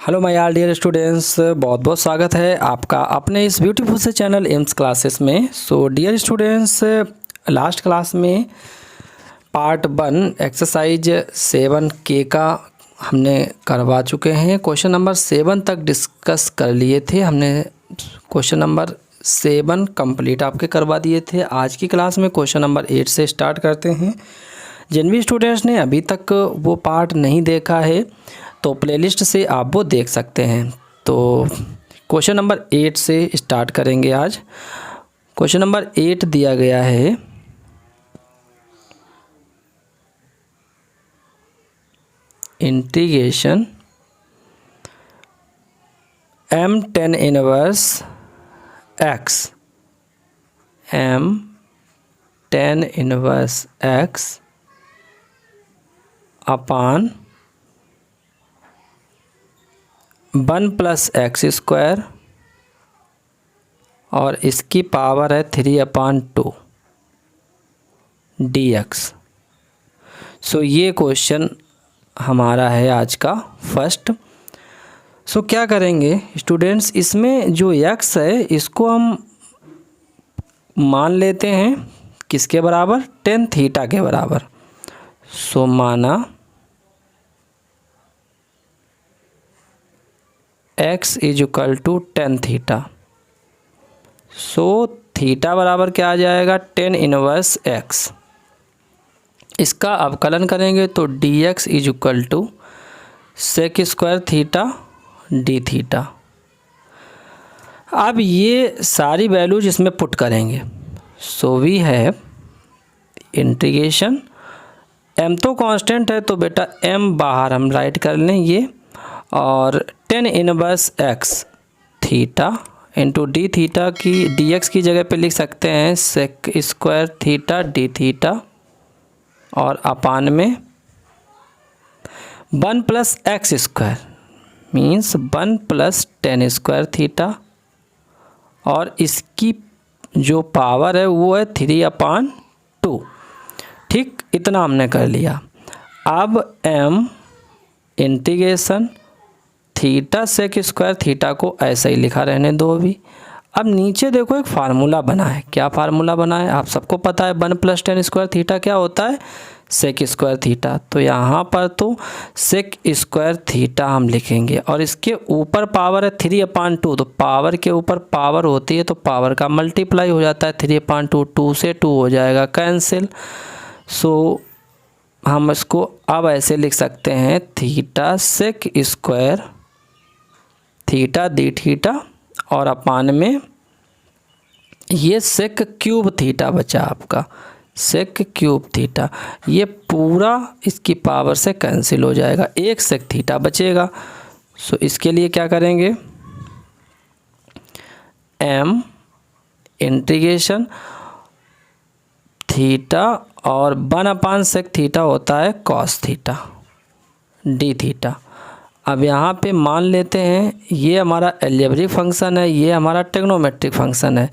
Hello my all dear students, बहुत बहुत स्वागत है आपका अपने इस ब्यूटीफुल से चैनल एम्स क्लासेस में। So dear students, last class में पार्ट 1 एक्सरसाइज 7K का हमने करवा चुके हैं। क्वेश्चन नंबर 7 तक डिस्कस कर लिए थे हमने। क्वेश्चन नंबर 7 कंप्लीट आपके करवा दिए थे। आज की क्लास में क्वेश्चन नंबर 8 से स्टार्ट करते हैं। जिन भी स्टूडेंट्स ने अभी तक वो पार्ट नहीं देखा है तो प्लेलिस्ट से आप वो देख सकते हैं। तो क्वेश्चन नंबर 8 से स्टार्ट करेंगे आज। क्वेश्चन नंबर 8 दिया गया है, integration m tan inverse x, m tan inverse x अपान 1 + x² और इसकी पावर है 3/2 dx। सो ये क्वेश्चन हमारा है आज का फर्स्ट। सो क्या करेंगे स्टूडेंट्स, इसमें जो x है इसको हम मान लेते हैं किसके बराबर, tan थीटा के बराबर। सो माना x = tan theta. So theta बराबर क्या आ जाएगा, tan इनवर्स x। इसका अवकलन करेंगे तो dx = sec² theta d theta. अब ये सारी वैल्यूज इसमें पुट करेंगे। सो वी है इंटीग्रेशन, m तो कांस्टेंट है तो बेटा m बाहर हम राइट कर लें ये, और tan inverse x theta into D theta की dx की जगह पे लिख सकते हैं sec² थीटा d थीटा, और अपान में 1 + x² मीन्स 1 + tan² थीटा, और इसकी जो पावर है वो है 3/2। ठीक, इतना हमने कर लिया। अब m integration theta sec² theta को ऐसा ही लिखा रहने दो अभी। अब नीचे देखो एक फार्मूला बना है। क्या फार्मूला बना है आप सबको पता है, 1 + tan² थीटा क्या होता है, sec² थीटा। तो यहाँ पर तो sec² थीटा हम लिखेंगे, और इसके ऊपर पावर है 3/2। तो पावर के ऊपर पावर होती है तो पावर का मल्टीप्लाई हो जाता है 3/2। 2 से 2 हो जाएगा कैंसिल। सो हम इसको अब ऐसे लिख सकते हैं, theta sec² theta d theta, और अपान में ये sec³ थीटा बचा आपका, sec³ थीटा। ये पूरा इसकी पावर से कैंसिल हो जाएगा, एक sec थीटा बचेगा। सो इसके लिए क्या करेंगे, m इंटीग्रेशन थीटा और 1/sec थीटा होता है cos थीटा d थीटा। अब यहाँ पे मान लेते हैं ये हमारा अलजेब्रिक फंक्शन है, ये हमारा ट्रिग्नोमेट्रिक फंक्शन है।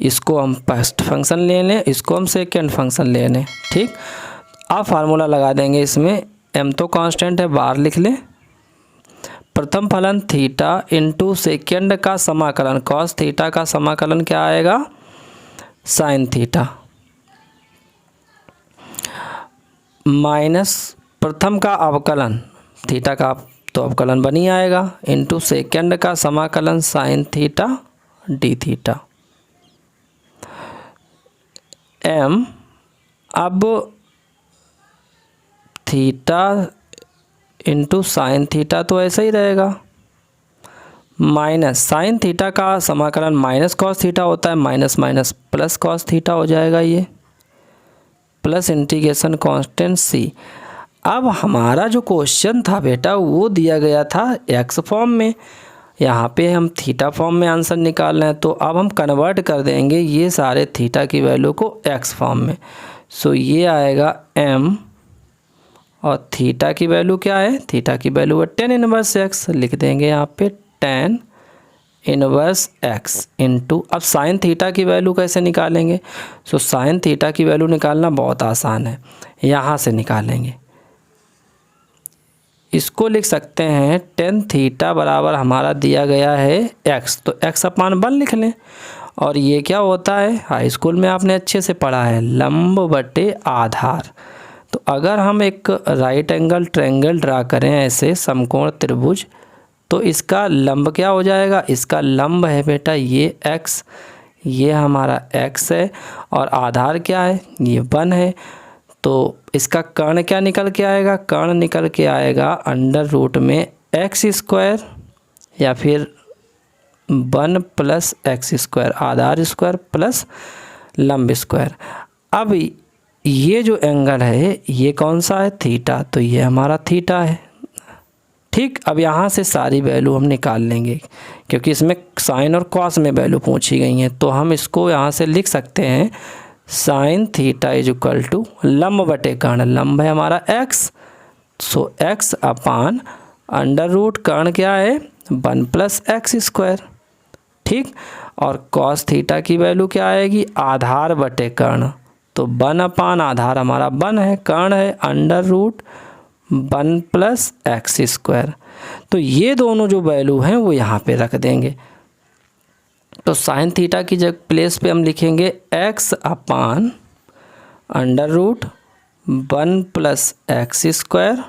इसको हम फर्स्ट फंक्शन ले लें, इसको हम सेकेंड फंक्शन ले लें। ठीक, अब फार्मूला लगा देंगे इसमें। m तो कांस्टेंट है, बाहर लिख लें। प्रथम फलन थीटा इंटू सेकेंड का समाकलन cos थीटा का समाकलन क्या आएगा, sin थीटा, माइनस प्रथम का अवकलन थीटा का तो अवकलन बनी आएगा, इंटू सेकेंड का समाकलन sin theta d theta. m अब थीटा इंटू sin थीटा तो ऐसा ही रहेगा, माइनस sin थीटा का समाकलन माइनस cos थीटा होता है, minus minus plus cos theta हो जाएगा ये, प्लस इंटीग्रेशन कांस्टेंट c। अब हमारा जो क्वेश्चन था बेटा वो दिया गया था x फॉर्म में, यहाँ पे हम थीटा फॉर्म में आंसर निकाल रहे हैं। तो अब हम कन्वर्ट कर देंगे ये सारे थीटा की वैल्यू को x फॉर्म में। सो ये आएगा m, और थीटा की वैल्यू क्या है, थीटा की वैल्यू है tan इनवर्स x, लिख देंगे यहाँ पे tan इनवर्स x इंटू, अब sin थीटा की वैल्यू कैसे निकालेंगे। सो sin थीटा की वैल्यू निकालना बहुत आसान है, यहाँ से निकालेंगे। इसको लिख सकते हैं टेन थीटा बराबर हमारा दिया गया है एक्स, तो एक्स अपान 1 लिख लें। और ये क्या होता है, हाई स्कूल में आपने अच्छे से पढ़ा है, लंब बटे आधार। तो अगर हम एक राइट एंगल ट्रायंगल ड्रा करें ऐसे समकोण त्रिभुज, तो इसका लंब क्या हो जाएगा, इसका लंब है बेटा ये एक्स, ये हमारा एक्स है, और आधार क्या है, ये 1 है। तो इसका कर्ण क्या निकल के आएगा, कर्ण निकल के आएगा अंडर रूट में एक्स स्क्वायर या फिर 1 प्लस एक्स स्क्वायर, आधार स्क्वायर प्लस लंब स्क्वायर। अब ये जो एंगल है ये कौन सा है, थीटा, तो ये हमारा थीटा है। ठीक, अब यहाँ से सारी वैल्यू हम निकाल लेंगे क्योंकि इसमें साइन और कॉस में वैल्यू पूछी गई हैं। तो हम इसको यहाँ से लिख सकते हैं sine theta is equal to लंब बटे कर्ण, लंब है हमारा x, so x upon under root कर्ण क्या है 1 प्लस एक्स स्क्वायर। ठीक, और कॉस थीटा की वैल्यू क्या आएगी, आधार बटे कर्ण, तो 1 अपान आधार हमारा 1 है, कर्ण है under root 1 plus x square. तो ये दोनों जो वैल्यू हैं वो यहाँ पे रख देंगे। तो साइन थीटा की जगह प्लेस पे हम लिखेंगे x upon under root 1 plus x square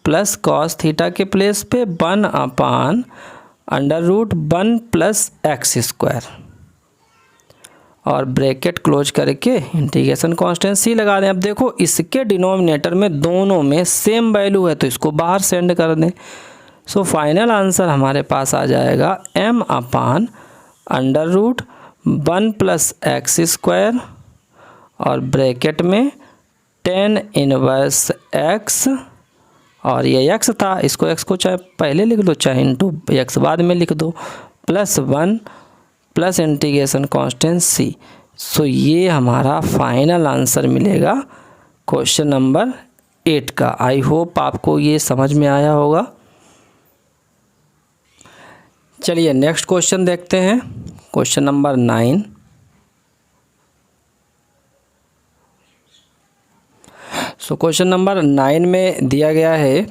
plus cos theta के प्लेस पे 1 upon under root 1 plus x square, और ब्रैकेट क्लोज करके इंटीग्रेशन कांस्टेंट सी लगा दें। अब देखो इसके डिनोमिनेटर में दोनों में सेम वैल्यू है तो इसको बाहर सेंड कर दें। सो फाइनल आंसर हमारे पास आ जाएगा m upon under root 1 plus x square और ब्रैकेट में tan इनवर्स x, और ये x था, इसको x को चाहे पहले लिख दो चाहे इंटू x बाद में लिख दो, प्लस 1 प्लस इंटीग्रेशन कांस्टेंट सी। सो ये हमारा फाइनल आंसर मिलेगा क्वेश्चन नंबर 8 का। आई होप आपको ये समझ में आया होगा। चलिए नेक्स्ट क्वेश्चन देखते हैं, question number 9। So question number 9 में दिया गया है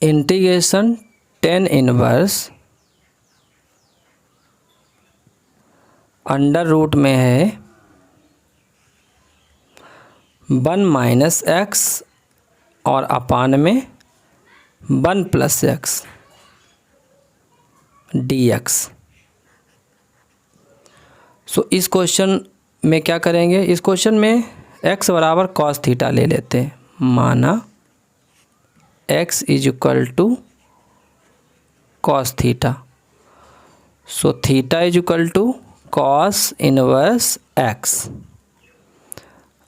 integration tan inverse under root में है 1 माइनस एक्स और अपान में 1 प्लस एक्स dx। सो इस क्वेश्चन में क्या करेंगे, इस क्वेश्चन में x बराबर कॉस थीटा ले लेते हैं, माना x is equal to cos theta, so theta is equal to cos inverse x।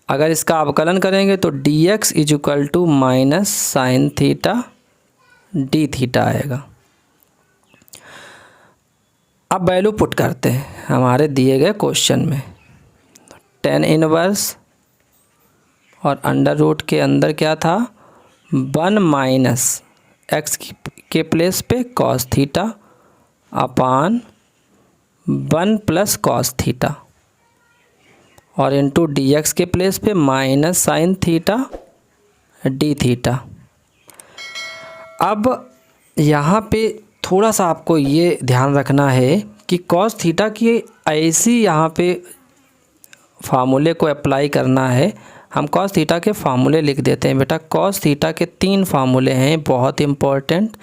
अगर इसका अवकलन करेंगे तो dx is equal to minus sine theta d theta आएगा। अब वैल्यू पुट करते हैं हमारे दिए गए क्वेश्चन में, tan इनवर्स और अंडर रूट के अंदर क्या था 1 माइनस एक्स के प्लेस पे cos theta upon 1 plus cos theta, और इंटू dx के प्लेस पे minus sine theta d theta. अब यहाँ पे थोड़ा सा आपको ये ध्यान रखना है कि कॉस थीटा की ऐसी यहाँ पे फार्मूले को अप्लाई करना है। हम कॉस थीटा के फार्मूले लिख देते हैं बेटा। कॉस थीटा के 3 फार्मूले हैं बहुत इम्पोर्टेंट।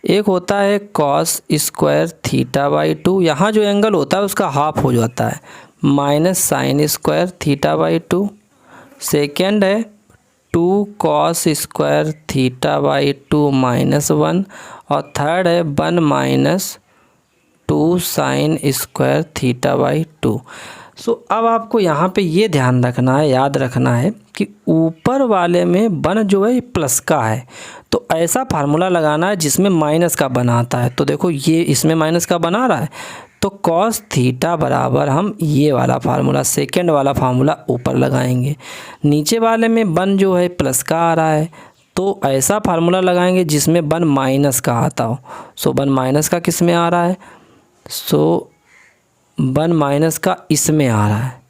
एक होता है कॉस स्क्वायर थीटा बाई 2, यहाँ जो एंगल होता है उसका हाफ हो जाता है, minus sign square theta by 2। Second है 2 cos square theta by 2 minus 1, और थर्ड है 1 minus 2 sign square theta by 2। सो अब आपको यहाँ पे ये ध्यान रखना है, याद रखना है कि ऊपर वाले में 1 जो है प्लस का है, तो ऐसा फार्मूला लगाना है जिसमें माइनस का बना आता है। तो देखो ये इसमें माइनस का बना रहा है, तो कॉस थीटा बराबर हम ये वाला फार्मूला, सेकेंड वाला फार्मूला ऊपर लगाएंगे। नीचे वाले में 1 जो है प्लस का आ रहा है, तो ऐसा फार्मूला लगाएंगे जिसमें 1 माइनस का आता हो। सो 1 माइनस का किस में आ रहा है, सो 1 माइनस का इसमें आ रहा है।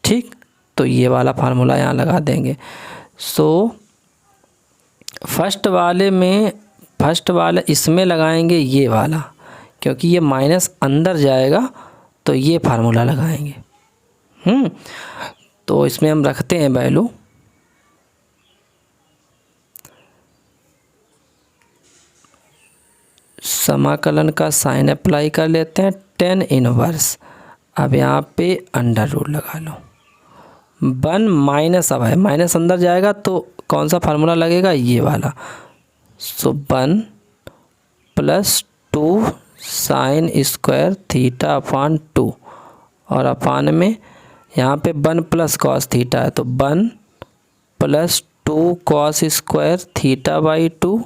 ठीक, तो ये वाला फार्मूला यहाँ लगा देंगे। सो फर्स्ट वाले इसमें लगाएंगे ये वाला, क्योंकि ये माइनस अंदर जाएगा तो ये फार्मूला लगाएंगे। तो इसमें हम रखते हैं वैल्यू, समाकलन का साइन अप्लाई कर लेते हैं, टेन इनवर्स। अब यहाँ पे अंडर रूट लगा लो, 1 माइनस, अब है माइनस अंदर जाएगा तो कौन सा फार्मूला लगेगा, ये वाला। सो 1 + 2 साइन स्क्वायर थीटा अपान 2, और अपान में यहाँ पे 1 + कॉस थीटा है तो 1 + 2 कॉस स्क्वायर थीटा बाई 2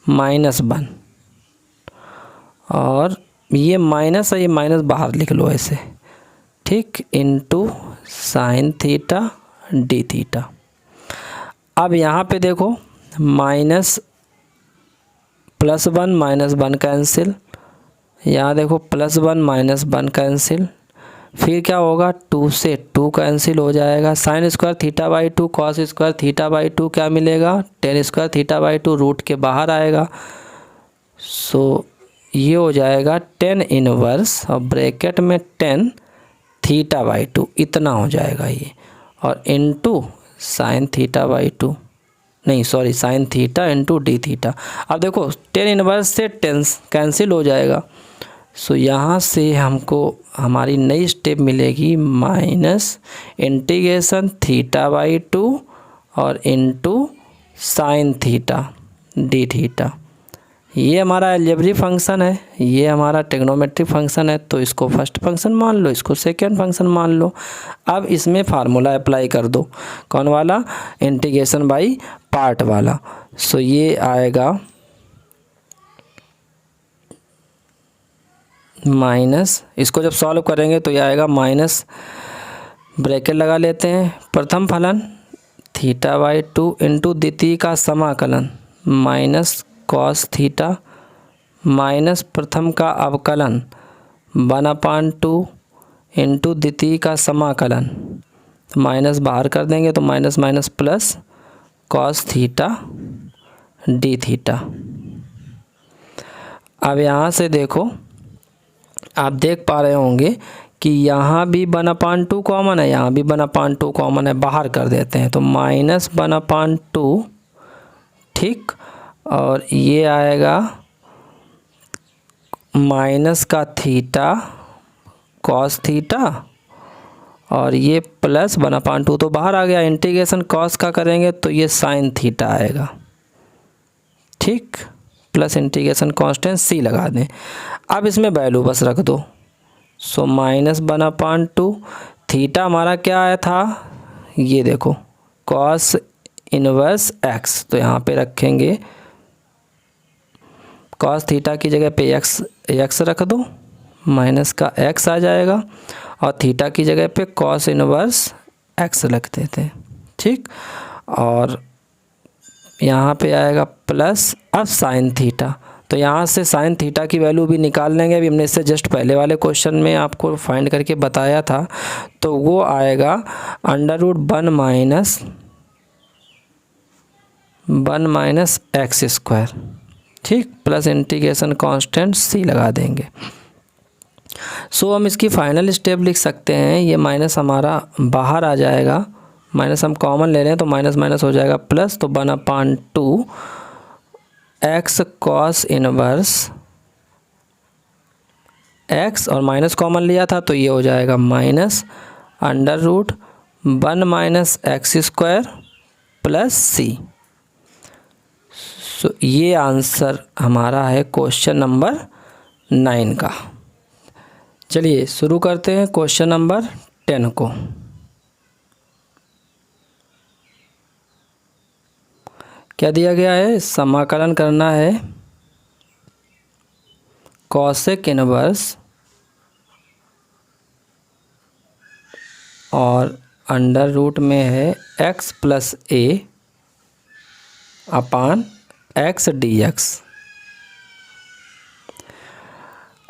-1, और ये माइनस है, ये माइनस बाहर लिख लो ऐसे, ठीक, into sine theta d theta. अब यहाँ पे देखो माइनस +1 -1 कैंसिल, यहाँ देखो +1 -1 कैंसिल, फिर क्या होगा 2 से 2 कैंसिल हो जाएगा, sine square theta by 2 cos square theta by 2 क्या मिलेगा, tan square theta by 2 root के बाहर आएगा। सो ये हो जाएगा 10 इनवर्स और ब्रैकेट में 10 थीटा बाई 2, इतना हो जाएगा ये, और इनटू साइन थीटा बाई 2, नहीं sorry sine theta into D theta. अब देखो 10 इनवर्स से 10 कैंसिल हो जाएगा। सो यहाँ से हमको हमारी नई स्टेप मिलेगी माइनस इंटीग्रेशन थीटा बाई 2 और into sine theta d theta. ये हमारा अलजेब्रिक फंक्शन है, ये हमारा ट्रिग्नोमेट्रिक फंक्शन है, तो इसको फर्स्ट फंक्शन मान लो, इसको सेकंड फंक्शन मान लो। अब इसमें फार्मूला अप्लाई कर दो, कौन वाला, इंटीग्रेशन बाई पार्ट वाला। सो ये आएगा माइनस, इसको जब सॉल्व करेंगे तो ये आएगा माइनस, ब्रैकेट लगा लेते हैं, प्रथम फलन थीटा बाई 2 इंटू द्वितीय का समाकलन माइनस कॉस थीटा माइनस प्रथम का अवकलन 1/2 इंटू द्वितीय का समाकलन, माइनस बाहर कर देंगे तो minus minus plus cos theta d theta. अब यहाँ से देखो, आप देख पा रहे होंगे कि यहाँ भी 1/2 कॉमन है, यहाँ भी 1/2 कॉमन है, बाहर कर देते हैं तो माइनस 1/2, ठीक, और ये आएगा माइनस का थीटा कॉस थीटा, और ये प्लस 1/2 तो बाहर आ गया, इंटीग्रेशन कॉस का करेंगे तो ये साइन थीटा आएगा, ठीक, प्लस इंटीग्रेशन कांस्टेंट सी लगा दें। अब इसमें वैल्यू बस रख दो। सो माइनस 1/2 थीटा हमारा क्या आया था, ये देखो कॉस इनवर्स एक्स, तो यहाँ पे रखेंगे कॉस थीटा की जगह पे एक्स रख दो, माइनस का एक्स आ जाएगा, और थीटा की जगह पे कॉस इनवर्स एक्स रखते थे, ठीक, और यहाँ पे आएगा प्लस अब साइन थीटा, तो यहाँ से साइन थीटा की वैल्यू भी निकाल लेंगे। अभी हमने इससे जस्ट पहले वाले क्वेश्चन में आपको फाइंड करके बताया था, तो वो आएगा √1 माइनस एक्स स्क्वायर, ठीक, प्लस इंटीग्रेशन कांस्टेंट सी लगा देंगे। सो हम इसकी फाइनल स्टेप लिख सकते हैं, ये माइनस हमारा बाहर आ जाएगा, माइनस हम कॉमन ले लें तो माइनस माइनस हो जाएगा प्लस, तो 1/2 एक्स कॉस इनवर्स एक्स, और माइनस कॉमन लिया था तो ये हो जाएगा minus √1 minus x square plus C. So ये आंसर हमारा है क्वेश्चन नंबर 9 का। चलिए शुरू करते हैं क्वेश्चन नंबर 10 को। क्या दिया गया है, समाकलन करना है कॉसेक इनवर्स और अंडर रूट में है x plus a upon x dx।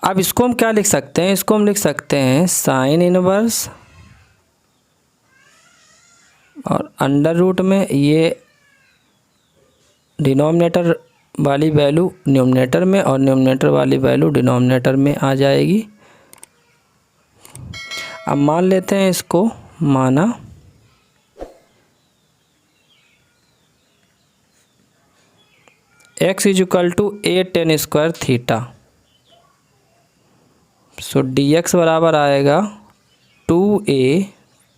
अब इसको हम क्या लिख सकते हैं, इसको हम लिख सकते हैं साइन इनवर्स और अंडर रूट में ये डिनोमिनेटर वाली वैल्यू न्यूमरेटर में और न्यूमरेटर वाली वैल्यू डिनोमिनेटर में आ जाएगी। अब मान लेते हैं इसको, माना x equal to a tan square theta. So dx बराबर आएगा 2a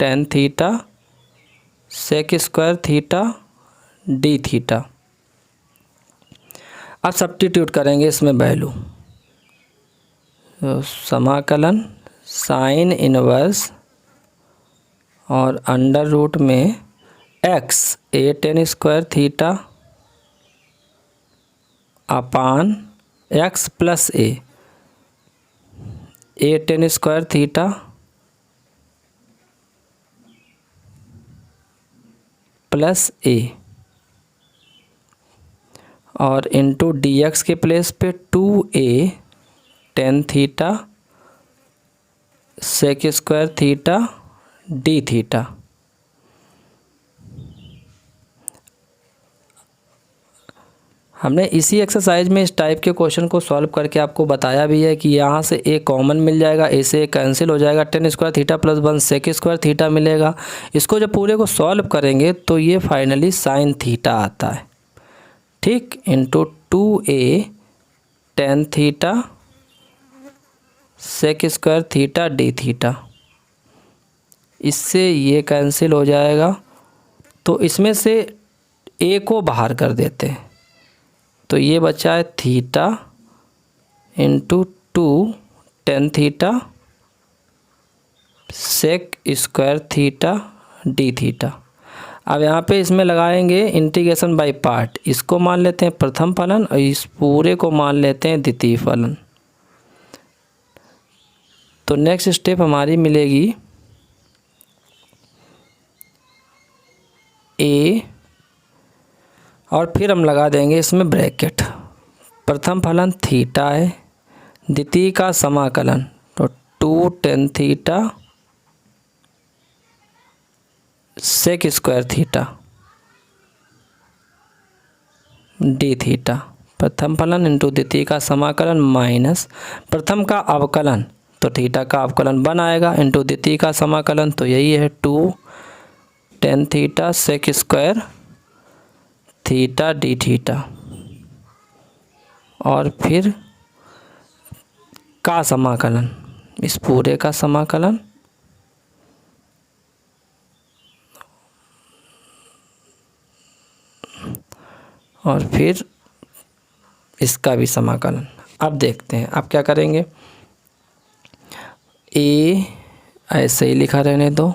tan theta sec square theta d theta. अब सब्स्टिट्यूट करेंगे इसमें वैल्यू, तो समाकलन साइन इनवर्स और अंडर रूट में x a tan square theta upon x plus a tan square theta plus a और इंटू dx के प्लेस पे 2a tan theta sec square theta d theta. हमने इसी एक्सरसाइज में इस टाइप के क्वेश्चन को सॉल्व करके आपको बताया भी है कि यहाँ से a कॉमन मिल जाएगा, a से कैंसिल हो जाएगा, tan square theta plus 1 sec square theta मिलेगा। इसको जब पूरे को सॉल्व करेंगे तो ये फाइनली साइन थीटा आता है, ठीक, into 2a tan theta sec square theta d theta. इससे ये कैंसिल हो जाएगा, तो इसमें से a को बाहर कर देते हैं, तो ये बचा है theta into 2 tan theta sec square theta d theta. अब यहाँ पे इसमें लगाएंगे इंटीग्रेशन बाय पार्ट, इसको मान लेते हैं प्रथम फलन और इस पूरे को मान लेते हैं द्वितीय फलन। तो नेक्स्ट स्टेप हमारी मिलेगी a और फिर हम लगा देंगे इसमें ब्रैकेट। प्रथम फलन थीटा है, द्वितीय का समाकलन तो 2 tan theta sec square theta d theta. प्रथम फलन इंटू द्वितीय का समाकलन माइनस प्रथम का अवकलन, तो थीटा का अवकलन 1 आएगा, इंटू द्वितीय का समाकलन तो यही है 2 tan theta sec square theta d theta. और फिर का समाकलन, इस पूरे का समाकलन और फिर इसका भी समाकलन। अब देखते हैं, अब क्या करेंगे, a ऐसे ही लिखा रहने दो,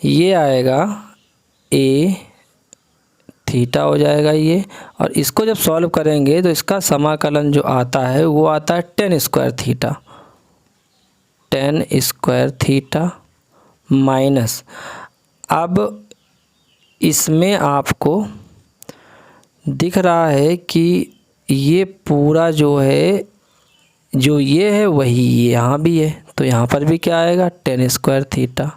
ये आएगा a थीटा हो जाएगा ये, और इसको जब सॉल्व करेंगे तो इसका समाकलन जो आता है वो आता है tan square theta, tan square theta minus, अब इसमें आपको दिख रहा है कि ये पूरा जो है, जो ये है वही ये यहाँ भी है, तो यहाँ पर भी क्या आएगा tan square theta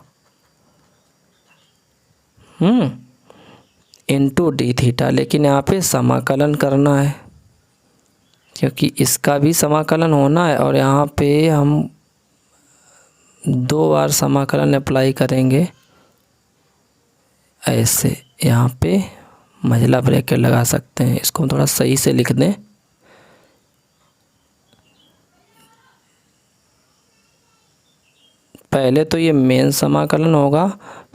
into D theta. लेकिन यहाँ पे समाकलन करना है क्योंकि इसका भी समाकलन होना है, और यहाँ पे हम 2 बार समाकलन अप्लाई करेंगे ऐसे। यहाँ पे मंझला ब्रैकेट लगा सकते हैं, इसको हम थोड़ा सही से लिख दें, पहले तो ये मेन समाकलन होगा,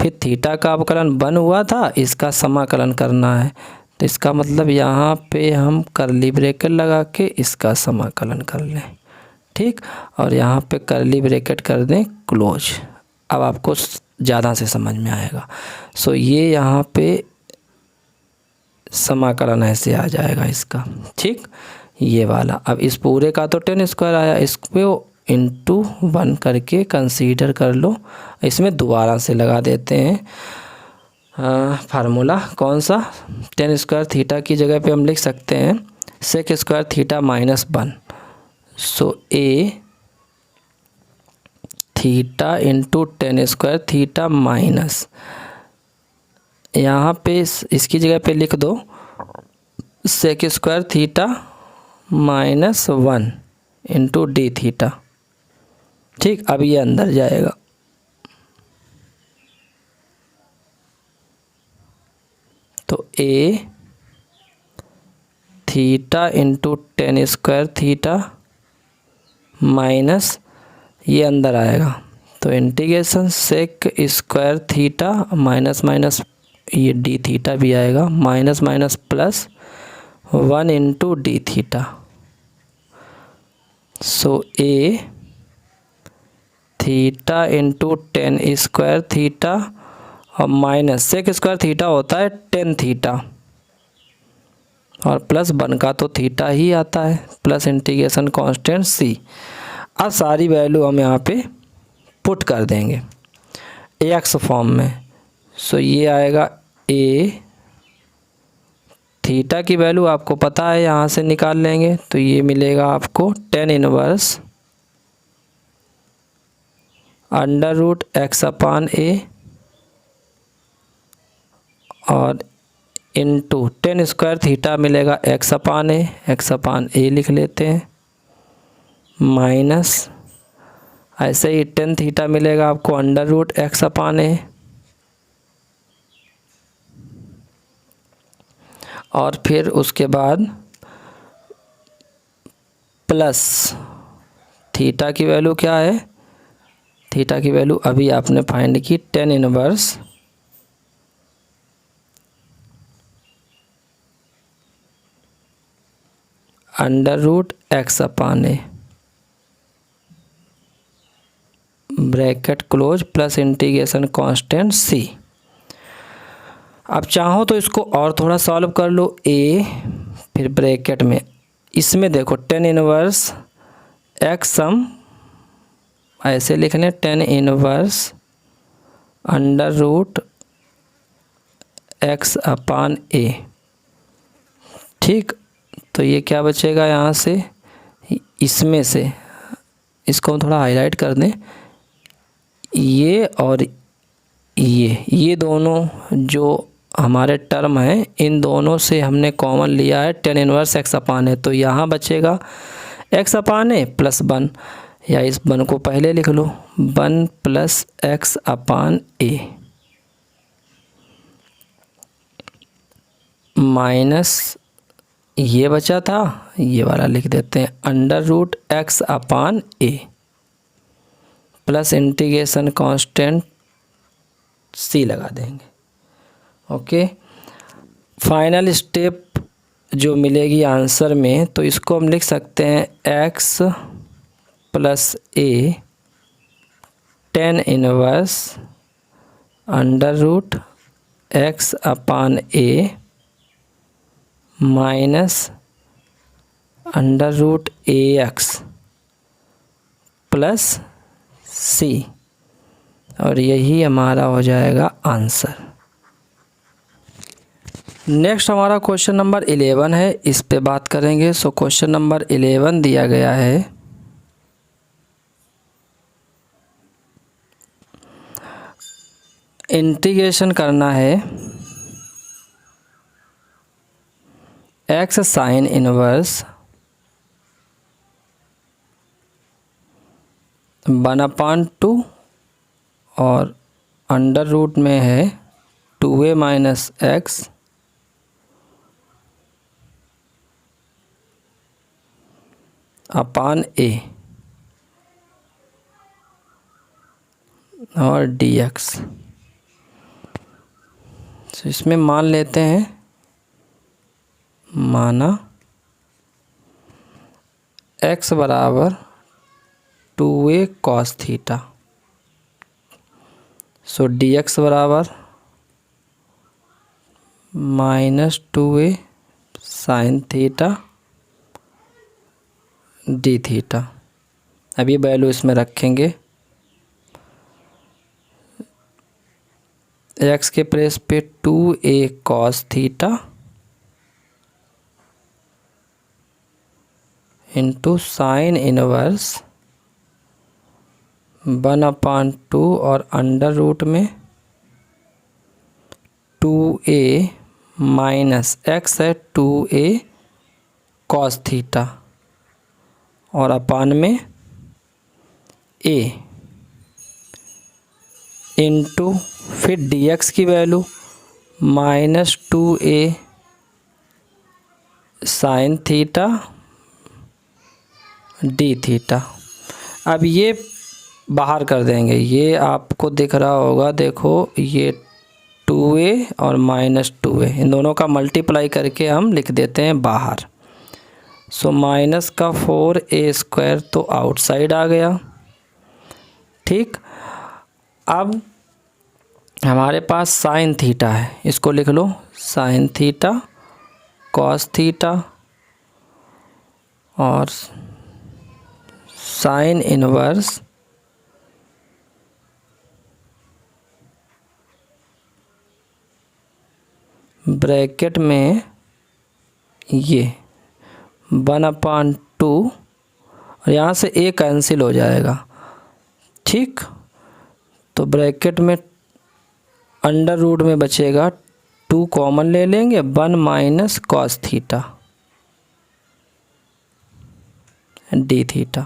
फिर थीटा का अवकलन 1 हुआ था, इसका समाकलन करना है, तो इसका मतलब यहाँ पे हम कर्ली ब्रैकेट लगा के इसका समाकलन कर लें, ठीक, और यहाँ पे कर्ली ब्रैकेट कर दें क्लोज। अब आपको ज़्यादा से समझ में आएगा। सो ये यहाँ पे समाकलन ऐसे आ जाएगा इसका, ठीक, ये वाला। अब इस पूरे का तो tan स्क्वायर आया, इसको इंटू 1 करके कंसीडर कर लो। इसमें दोबारा से लगा देते हैं फार्मूला, कौन सा, tan स्क्वायर थीटा की जगह पे हम लिख सकते हैं sec square theta minus 1। So a theta into tan square theta minus, यहाँ पे इसकी जगह पे लिख दो sec square theta minus 1 into D theta. ठीक, अब ये अंदर जाएगा, तो A theta into tan square theta minus ये अंदर आएगा, तो integration sec square theta minus minus ये डी थीटा भी आएगा, minus minus plus 1 into D theta. So A theta into tan square theta और माइनस सेक स्क्वायर थीटा होता है टेन थीटा और प्लस 1 का तो थीटा ही आता है, प्लस इंटीग्रेशन कांस्टेंट सी। अब सारी वैल्यू हम यहाँ पे पुट कर देंगे एक्स फॉर्म में। सो ये आएगा ए थीटा की वैल्यू आपको पता है, यहाँ से निकाल लेंगे तो ये मिलेगा आपको tan inverse under root x upon a और इंटू टेन स्क्वायर थीटा मिलेगा एक्स अपान ए लिख लेते हैं, माइनस ऐसे ही टेन थीटा मिलेगा आपको under root x upon a और फिर उसके बाद प्लस थीटा की वैल्यू क्या है, थीटा की वैल्यू अभी आपने फाइंड की tan inverse under root x upon a bracket close plus integration constant c. अब चाहो तो इसको और थोड़ा सॉल्व कर लो, ए फिर ब्रैकेट में, इसमें देखो टेन इनवर्स एक्स सम ऐसे लिखने tan inverse under root x upon a. ठीक, तो ये क्या बचेगा यहाँ से, इसमें से इसको हम थोड़ा हाईलाइट कर दें, ये और ये दोनों जो हमारे टर्म हैं इन दोनों से हमने कॉमन लिया है टेन इनवर्स एक्स अपान ए, तो यहाँ बचेगा एक्स अपान ए प्लस 1 या इस 1 को पहले लिख लो 1 plus x upon a minus ये बचा था, ये वाला लिख देते हैं अंडर रूट एक्स अपान ए प्लस इंटीग्रेशन कांस्टेंट सी लगा देंगे। ओके, फाइनल स्टेप जो मिलेगी आंसर में, तो इसको हम लिख सकते हैं x plus a tan inverse under root x upon a minus under root a x plus c, और यही हमारा हो जाएगा आंसर। नेक्स्ट हमारा क्वेश्चन नंबर 11 है, इस पे बात करेंगे। सो क्वेश्चन नंबर 11 दिया गया है, इंटीग्रेशन करना है एक्स साइन इनवर्स 1/2 और अंडर रूट में है 2a minus x upon a और dx। तो इसमें मान लेते हैं, माना x बराबर 2a cos theta, so dx बराबर minus 2a sign theta d theta. अब ये वैल्यू इसमें रखेंगे, x के प्लेस पे 2a cos theta into sine inverse 1/2 और अंडर रूट में 2a माइनस एक्स है 2a कॉस थीटा और अपान में a इंटू फिर dx की value minus 2a sign theta d theta. अब ये बाहर कर देंगे, ये आपको दिख रहा होगा, देखो ये 2a और माइनस 2a इन दोनों का मल्टीप्लाई करके हम लिख देते हैं बाहर। सो माइनस का 4a² तो आउटसाइड आ गया। ठीक, अब हमारे पास साइन थीटा है, इसको लिख लो साइन थीटा कॉस थीटा और साइन इनवर्स ब्रैकेट में ये 1/2 और यहाँ से a कैंसिल हो जाएगा। ठीक, तो ब्रैकेट में अंडर रूट में बचेगा 2 कॉमन ले लेंगे 1 minus cos theta d theta.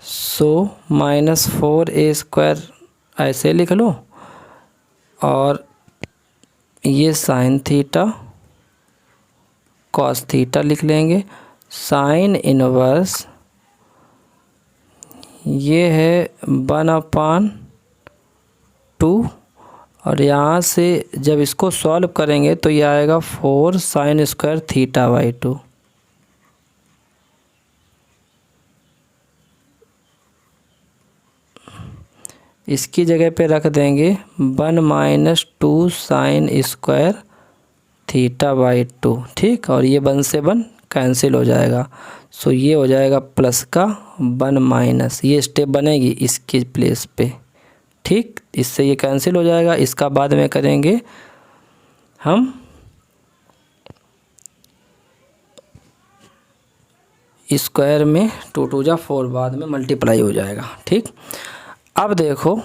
So minus 4a² ऐसे लिख लो और ये साइन थीटा कॉस थीटा लिख लेंगे। साइन इनवर्स ये है 1/2 और यहाँ से जब इसको सॉल्व करेंगे तो ये आएगा 4 साइन स्क्वायर थीटा बाई 2। इसकी जगह पे रख देंगे 1 minus 2 sign square theta by 2। ठीक, और ये 1 से 1 कैंसिल हो जाएगा। सो ये हो जाएगा प्लस का 1 माइनस, ये स्टेप बनेगी इसकी प्लेस पे। ठीक, इससे ये कैंसिल हो जाएगा। इसका बाद में करेंगे हम स्क्वायर में 2 2 जा 4 बाद में मल्टीप्लाई हो जाएगा। ठीक, अब देखो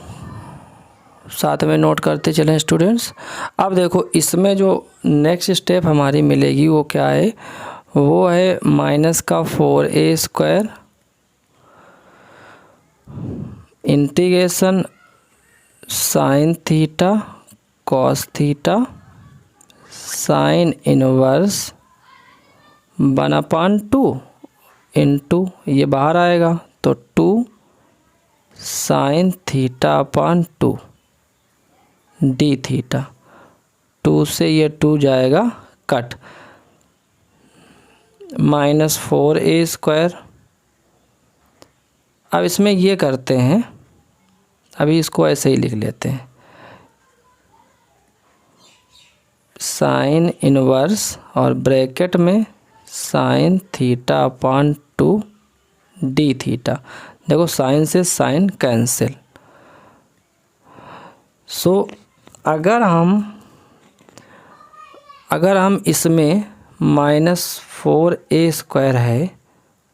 साथ में नोट करते चलें स्टूडेंट्स। अब देखो इसमें जो नेक्स्ट स्टेप हमारी मिलेगी वो क्या है, वो है माइनस का 4a² integration sign theta cos theta sine inverse 1/2 into ये बाहर आएगा तो 2 sine theta upon 2 d theta. 2 से ये 2 जाएगा कट, माइनस 4a²। अब इसमें ये करते हैं, अभी इसको ऐसे ही लिख लेते हैं साइन इनवर्स और ब्रैकेट में sine theta upon 2 d theta. देखो साइन से साइन कैंसिल। सो अगर हम इसमें माइनस 4a² है,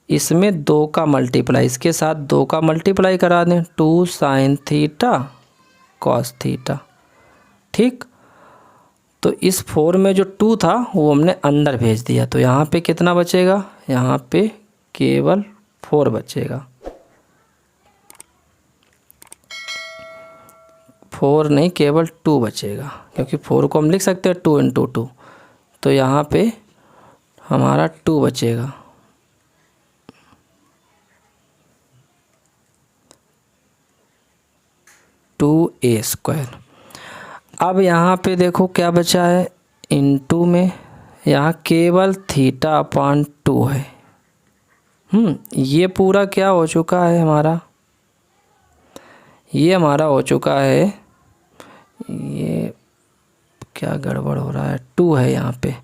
इसमें 2 का मल्टीप्लाई, इसके साथ 2 का मल्टीप्लाई करा दें 2 साइन थीटा कॉस थीटा। ठीक, तो इस 4 में जो 2 था वो हमने अंदर भेज दिया, तो यहाँ पे कितना बचेगा, यहाँ पे केवल 4 बचेगा। 4 नहीं, केवल 2 बचेगा, क्योंकि 4 को हम लिख सकते हैं 2 इंटू 2, तो यहाँ पे हमारा 2 बचेगा। (2a²). अब यहाँ पे देखो क्या बचा है, इंटू में यहाँ केवल थीटा अपान 2 है। ये पूरा क्या हो चुका है हमारा, ये हमारा हो चुका है, ये क्या गड़बड़ हो रहा है, 2 है यहाँ पे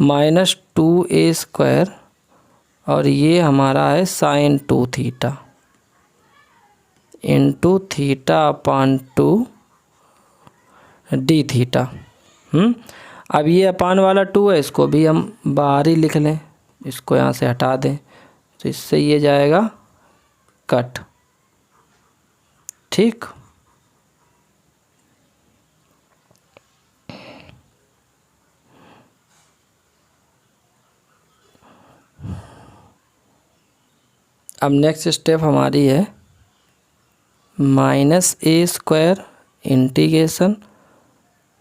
माइनस 2a² और ये हमारा है sine 2 theta into theta upon 2 d theta. अब ये अपान वाला 2 है, इसको भी हम बाहर ही लिख लें, इसको यहाँ से हटा दें, तो इससे ये जाएगा कट। ठीक, अब नेक्स्ट स्टेप हमारी है minus a square integration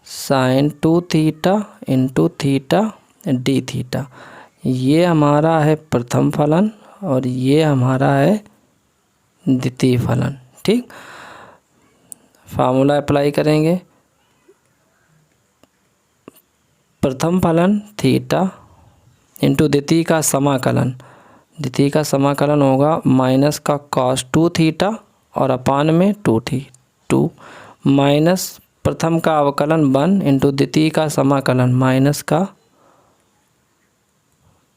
sine 2 theta into theta d theta. ये हमारा है प्रथम फलन और ये हमारा है द्वितीय फलन। ठीक, फार्मूला अप्लाई करेंगे। प्रथम फलन थीटा इंटू द्वितीय का समाकलन, द्वितीय का समाकलन होगा माइनस का कॉस 2 थीटा और अपान में 2 माइनस प्रथम का अवकलन 1 इंटू द्वितीय का समाकलन माइनस का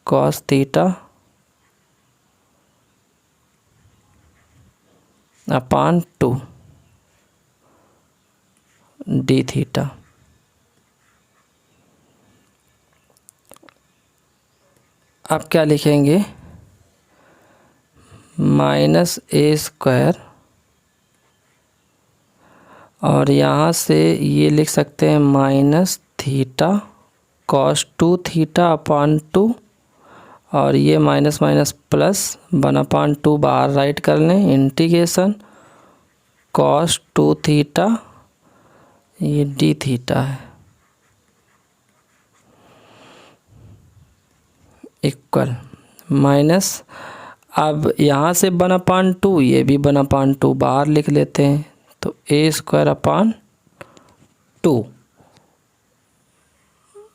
cos theta upon 2 d theta. अब क्या लिखेंगे, माइनस ए स्क्वायर और यहाँ से ये लिख सकते हैं minus theta cos 2 theta upon 2 और ये माइनस माइनस प्लस 1/2 बाहर राइट कर लें, इंटीग्रेशन कॉस 2 थीटा, ये डी थीटा है, इक्वल माइनस। अब यहाँ से 1/2 ये भी 1/2 बाहर लिख लेते हैं, तो ए स्क्वायर अपान 2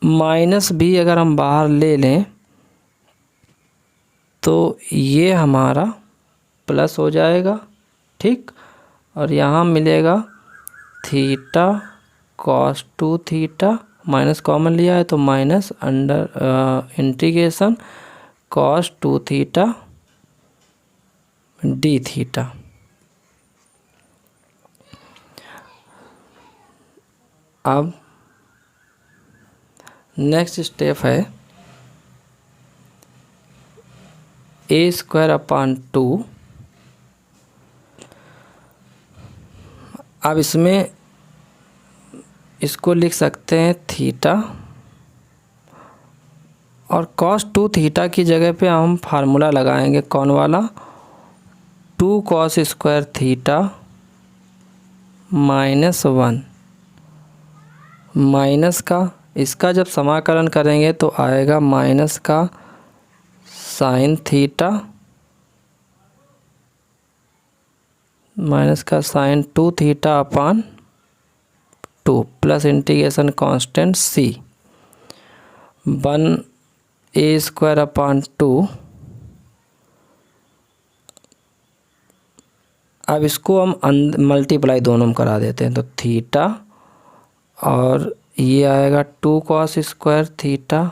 माइनस भी अगर हम बाहर ले लें तो ये हमारा प्लस हो जाएगा। ठीक, और यहाँ मिलेगा theta cos 2 theta, minus common लिया है तो minus under integration cos 2 theta d theta. अब नेक्स्ट स्टेप है ए स्क्वायर अपान 2। अब इसमें इसको लिख सकते हैं थीटा और कॉस 2 थीटा की जगह पे हम फार्मूला लगाएंगे, कौन वाला, 2 कॉस स्क्वायर थीटा -1 माइनस का, इसका जब समाकलन करेंगे तो आएगा माइनस का साइन थीटा माइनस का sine 2 theta upon 2 plus integration constant c 1 a square upon 2। अब इसको हम मल्टीप्लाई दोनों में करा देते हैं, तो थीटा और ये आएगा 2 कॉस स्क्वायर थीटा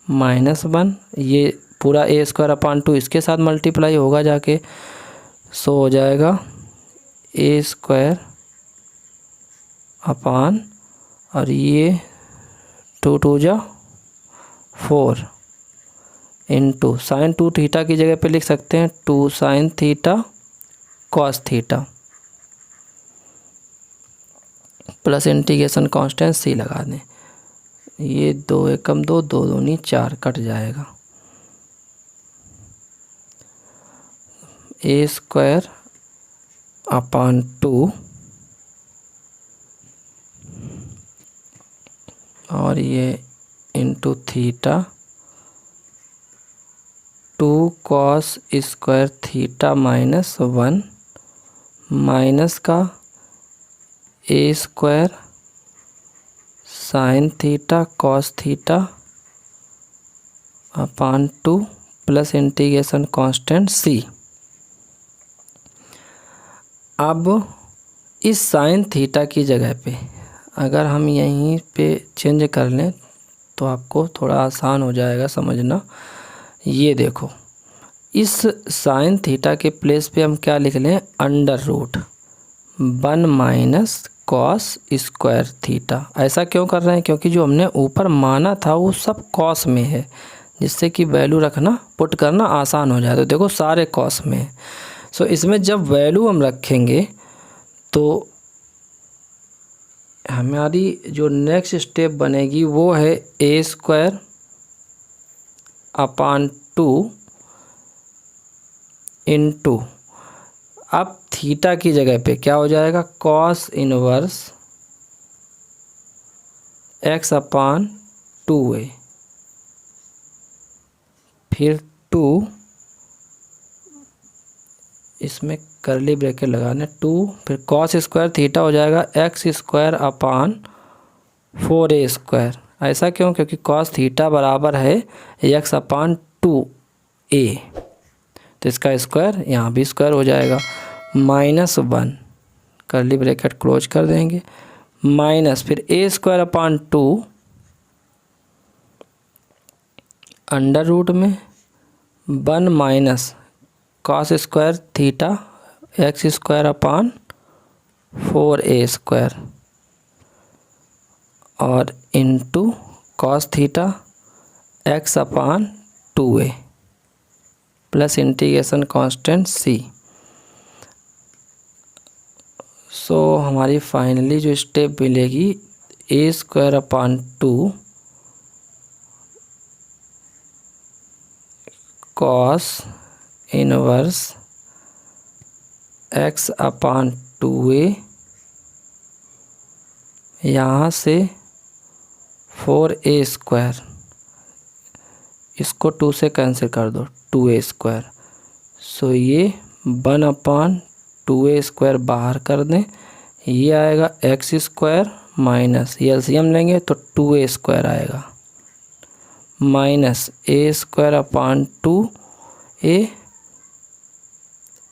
-1, ये पूरा ए स्क्वायर अपान 2 इसके साथ मल्टीप्लाई होगा जाके, सो हो जाएगा ए स्क्वायर अपान और ये 2 2 जा 4 इंटू साइन 2 थीटा की जगह पे लिख सकते हैं 2 sine theta cos theta plus integration constant सी लगा दें, ये 2 एकम 2 2 दूनी 4 कट जाएगा, ए स्क्वायर अपान 2 और ये into theta 2 cos square theta -1 minus का a square sine theta cos theta upon 2 plus integration constant c. अब इस साइन थीटा की जगह पे अगर हम यहीं पे चेंज कर लें तो आपको थोड़ा आसान हो जाएगा समझना। ये देखो, इस साइन थीटा के प्लेस पे हम क्या लिख लें, √1 माइनस कॉस स्क्वायर थीटा। ऐसा क्यों कर रहे हैं, क्योंकि जो हमने ऊपर माना था वो सब कॉस में है, जिससे कि वैल्यू रखना पुट करना आसान हो जाए। तो देखो सारे कॉस में है, सो इसमें जब वैल्यू हम रखेंगे तो हमारी जो नेक्स्ट स्टेप बनेगी वो है ए स्क्वायर अपान 2 इनटू, अब थीटा की जगह पे क्या हो जाएगा, cos inverse x upon 2a, फिर 2, इसमें करली ब्रैकेट लगाने 2, फिर कॉस स्क्वायर थीटा हो जाएगा x square upon 4a square. ऐसा क्यों, क्योंकि कॉस थीटा बराबर है x अपान 2a, तो इसका स्क्वायर यहाँ भी स्क्वायर हो जाएगा। -1, करली ब्रैकेट क्लोज कर देंगे, माइनस फिर a square upon 2 under root में 1 minus cos square theta x square upon 4a square और into cos theta x upon 2a plus integration constant c। So हमारी फाइनली जो स्टेप मिलेगी a square upon 2 cos inverse x upon 2a, यहाँ से 4a square, इसको 2 से cancel कर दो, 2a स्क्वायर। सो ये 1 अपान 2a स्क्वायर बाहर कर दें, ये आएगा x स्क्वायर माइनस एलसीएम लेंगे तो 2a स्क्वायर आएगा, minus a square upon 2a,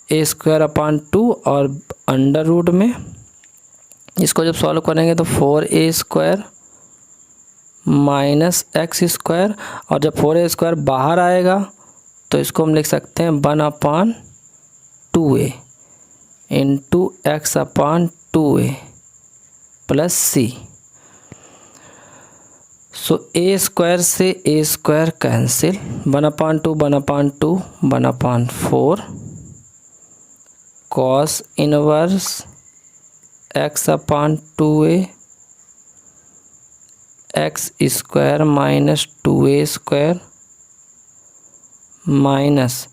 a square upon 2 और अंडर रूट में इसको जब सॉल्व करेंगे तो 4a square minus x square, और जब 4a स्क्वायर बाहर आएगा तो इसको हम लिख सकते हैं 1 अपान 2a into x upon 2a plus c। So a square से a square cancel, 1 upon 2 1 upon 2 1 upon 4 cos inverse x upon 2a x square minus 2a square minus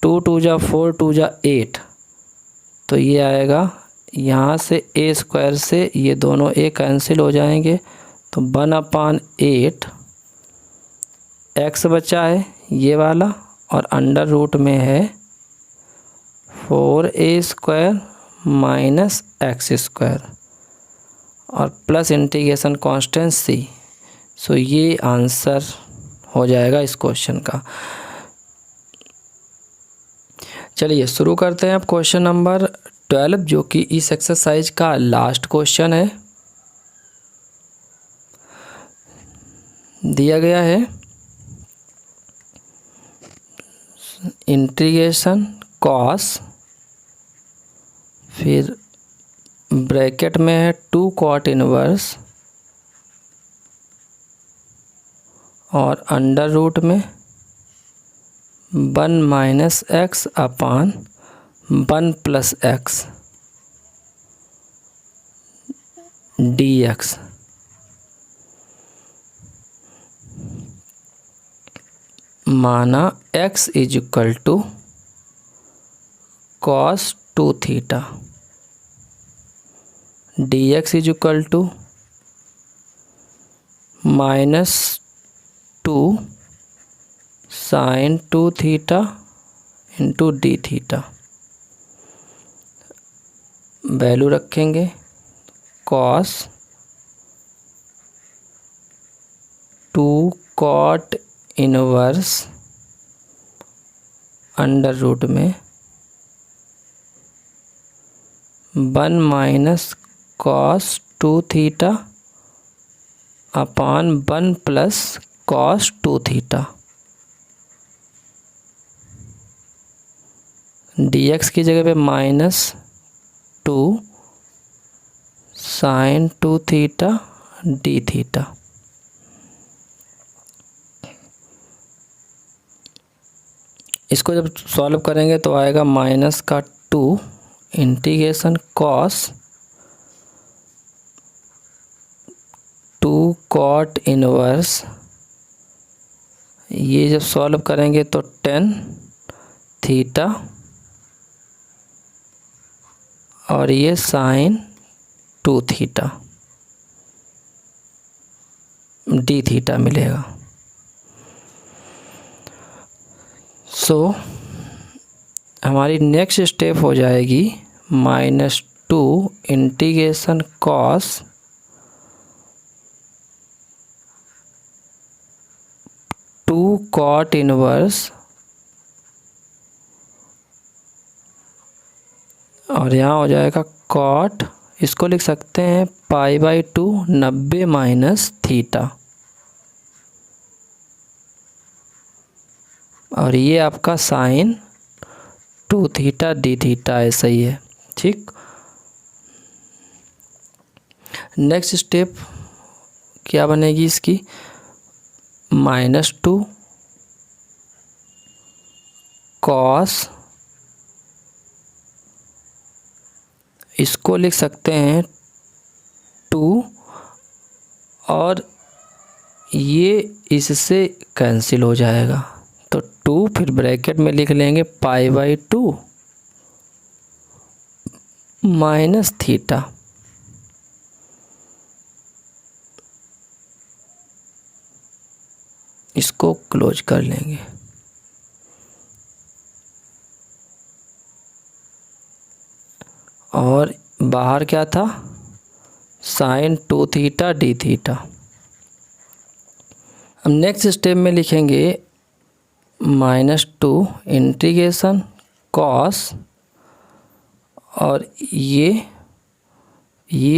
2 2 जा 4 2 जा 8, तो ये आएगा यहाँ से a स्क्वायर से ये दोनों a कैंसिल हो जाएंगे, तो 1 अपान 8 x बचा है ये वाला और अंडर रूट में है 4a square minus x square और प्लस इंटीग्रेशन कांस्टेंट c। सो ये आंसर हो जाएगा इस क्वेश्चन का। चलिए शुरू करते हैं अब क्वेश्चन नंबर 12, जो कि इस एक्सरसाइज का लास्ट क्वेश्चन है। दिया गया है इंटीग्रेशन कॉस, फिर ब्रैकेट में है 2 कॉट इनवर्स और अंडर रूट में 1 minus x upon 1 plus x dx। माना x is equal to cos 2 theta, dx is equal to minus 2 sine 2 theta into D theta. Value रखेंगे cos 2 cot inverse under root में 1 minus cos 2 theta upon 1 plus cos 2 theta. dx की जगह पे minus 2 sine 2 theta d theta. इसको जब solve करेंगे तो आएगा माइनस का 2 इंटीग्रेशन कॉस 2 कॉट इनवर्स, ये जब सॉल्व करेंगे तो 10 थीटा और ये sin 2 थीटा डी थीटा मिलेगा। सो हमारी नेक्स्ट स्टेप हो जाएगी -2 इंटीग्रेशन cos 2 cot इनवर्स, और यहाँ हो जाएगा cot, इसको लिख सकते हैं π/2 90 माइनस थीटा, और ये आपका sin 2 थीटा डी थीटा ऐसा ही है। ठीक, नेक्स्ट स्टेप क्या बनेगी इसकी, -2 cos, इसको लिख सकते हैं 2, और ये इससे कैंसिल हो जाएगा तो 2, फिर ब्रैकेट में लिख लेंगे π/2 माइनस थीटा, इसको क्लोज कर लेंगे। और बाहर क्या था, sin 2 थीटा डी थीटा। अब नेक्स्ट स्टेप में लिखेंगे -2 इंटीग्रेशन cos, और ये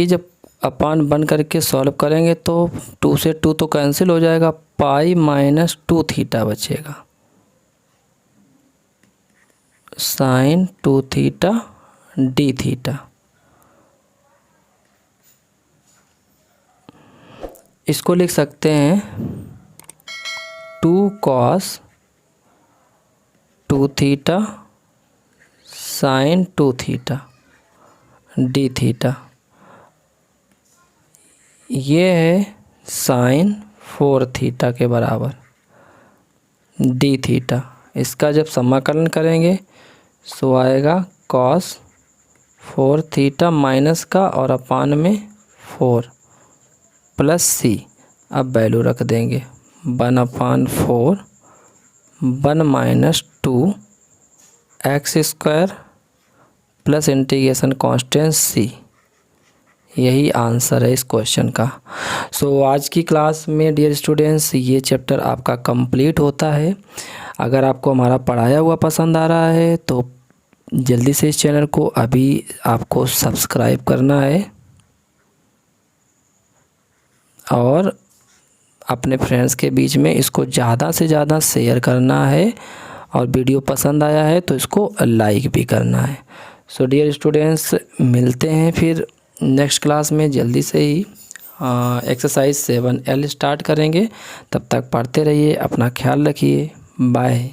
जब अपान बन करके सॉल्व करेंगे तो 2 से 2 तो कैंसिल हो जाएगा, π-2 थीटा बचेगा, sin 2 थीटा डी थीटा। इसको लिख सकते हैं 2 cos 2 theta sin 2 theta d theta, ये है sin 4 थीटा के बराबर डी थीटा। इसका जब समाकलन करेंगे सो आएगा cos 4 थीटा माइनस का और अपान में 4 प्लस c, अब वैल्यू रख देंगे 1/4 1 - 2 x² plus integration constant c, यही आंसर है इस क्वेश्चन का। सो आज की क्लास में डियर स्टूडेंट्स ये चैप्टर आपका कंप्लीट होता है। अगर आपको हमारा पढ़ाया हुआ पसंद आ रहा है तो जल्दी से इस चैनल को अभी आपको सब्सक्राइब करना है और अपने फ्रेंड्स के बीच में इसको ज़्यादा से ज़्यादा शेयर करना है, और वीडियो पसंद आया है तो इसको लाइक भी करना है। सो डियर स्टूडेंट्स, मिलते हैं फिर नेक्स्ट क्लास में जल्दी से ही। एक्सरसाइज 7L स्टार्ट करेंगे, तब तक पढ़ते रहिए, अपना ख्याल रखिए, बाय।